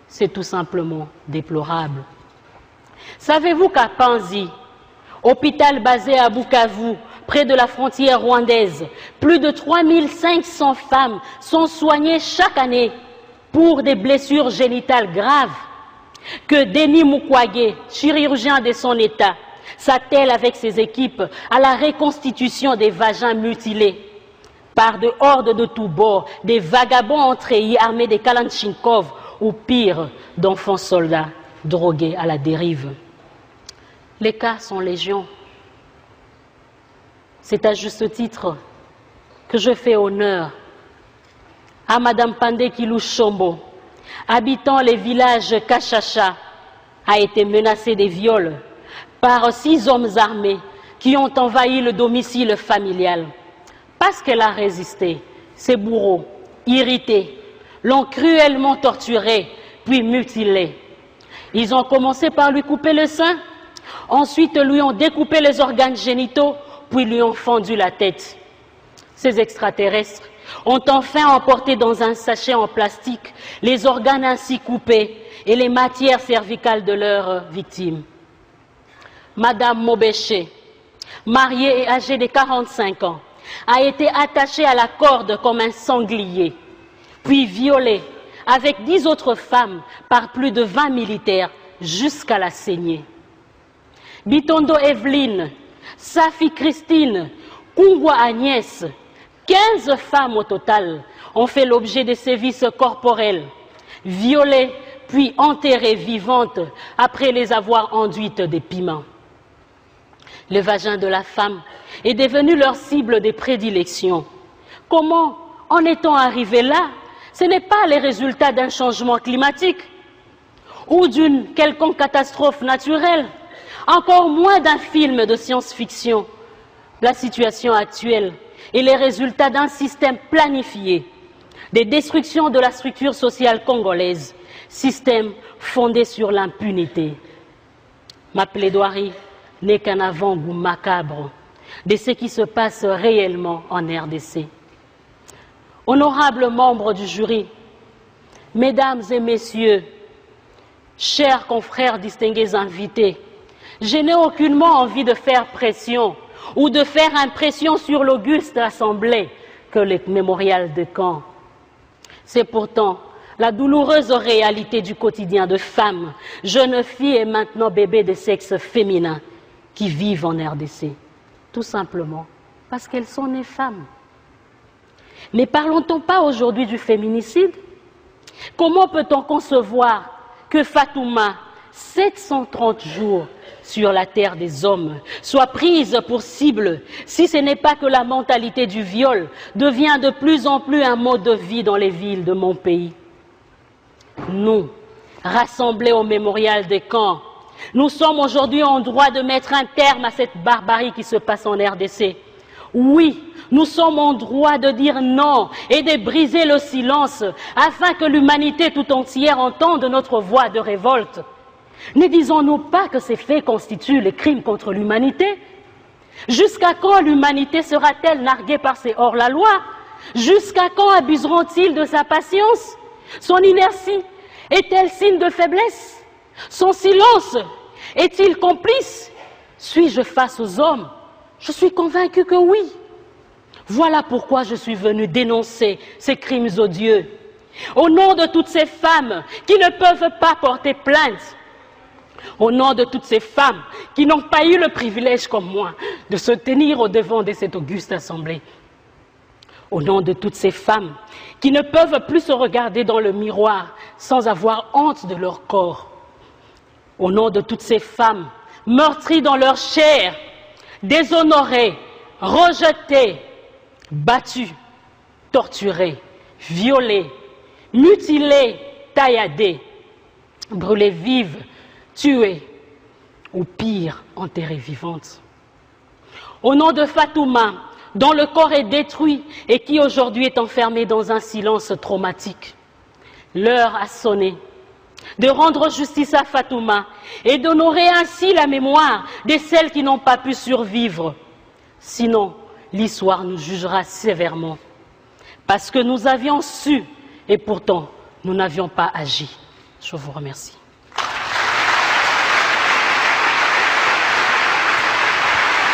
C'est tout simplement déplorable. Savez-vous qu'à Panzi, hôpital basé à Bukavu, près de la frontière rwandaise, plus de 3500 femmes sont soignées chaque année pour des blessures génitales graves, que Denis Mukwege, chirurgien de son état, s'attelle avec ses équipes à la reconstitution des vagins mutilés par de hordes de tous bords, des vagabonds entréhis armés de Kalachnikov ou pire, d'enfants soldats drogués à la dérive. Les cas sont légion. C'est à juste titre que je fais honneur à Madame Pandé Kilou Chombo, habitant les villages Kachacha, a été menacée de viol par 6 hommes armés qui ont envahi le domicile familial. Parce qu'elle a résisté, ses bourreaux, irrités, l'ont cruellement torturée, puis mutilée. Ils ont commencé par lui couper le sein, ensuite lui ont découpé les organes génitaux, puis lui ont fendu la tête. Ces extraterrestres ont enfin emporté dans un sachet en plastique les organes ainsi coupés et les matières cervicales de leurs victimes. Madame Mobéché, mariée et âgée de 45 ans, a été attachée à la corde comme un sanglier, puis violée avec 10 autres femmes par plus de 20 militaires jusqu'à la saignée. Bitondo Evelyne, Safi Christine, Kungwa Agnès, 15 femmes au total ont fait l'objet de sévices corporels, violées puis enterrées vivantes après les avoir enduites de piments. Le vagin de la femme est devenu leur cible de prédilection. Comment en est-on arrivé là? Ce n'est pas les résultats d'un changement climatique ou d'une quelconque catastrophe naturelle, encore moins d'un film de science-fiction. La situation actuelle est les résultats d'un système planifié, des destructions de la structure sociale congolaise, système fondé sur l'impunité. Ma plaidoirie n'est qu'un avant-goût macabre de ce qui se passe réellement en RDC. Honorables membres du jury, mesdames et messieurs, chers confrères distingués invités, je n'ai aucunement envie de faire pression ou de faire impression sur l'auguste assemblée que le mémorial de Caen. C'est pourtant la douloureuse réalité du quotidien de femmes, jeunes filles et maintenant bébés de sexe féminin qui vivent en RDC, tout simplement parce qu'elles sont nées femmes. Mais parlons-on pas aujourd'hui du féminicide? Comment peut-on concevoir que Fatouma, 730 jours sur la terre des hommes, soit prise pour cible si ce n'est pas que la mentalité du viol devient de plus en plus un mode de vie dans les villes de mon pays? Nous, rassemblés au mémorial de Caen, nous sommes aujourd'hui en droit de mettre un terme à cette barbarie qui se passe en RDC. Oui, nous sommes en droit de dire non et de briser le silence afin que l'humanité tout entière entende notre voix de révolte. Ne disons-nous pas que ces faits constituent les crimes contre l'humanité? Jusqu'à quand l'humanité sera-t-elle narguée par ces hors-la-loi? Jusqu'à quand abuseront-ils de sa patience? Son inertie est-elle signe de faiblesse? Son silence est-il complice? Suis-je face aux hommes? Je suis convaincu que oui. Voilà pourquoi je suis venu dénoncer ces crimes odieux. Au nom de toutes ces femmes qui ne peuvent pas porter plainte, au nom de toutes ces femmes qui n'ont pas eu le privilège comme moi de se tenir au devant de cette auguste assemblée, au nom de toutes ces femmes qui ne peuvent plus se regarder dans le miroir sans avoir honte de leur corps, au nom de toutes ces femmes meurtries dans leur chair, déshonorées, rejetées, battues, torturées, violées, mutilées, tailladées, brûlées vives, tuées ou pire, enterrées vivantes. Au nom de Fatouma, dont le corps est détruit et qui aujourd'hui est enfermé dans un silence traumatique. L'heure a sonné de rendre justice à Fatouma et d'honorer ainsi la mémoire de celles qui n'ont pas pu survivre. Sinon, l'histoire nous jugera sévèrement parce que nous avions su et pourtant nous n'avions pas agi. Je vous remercie.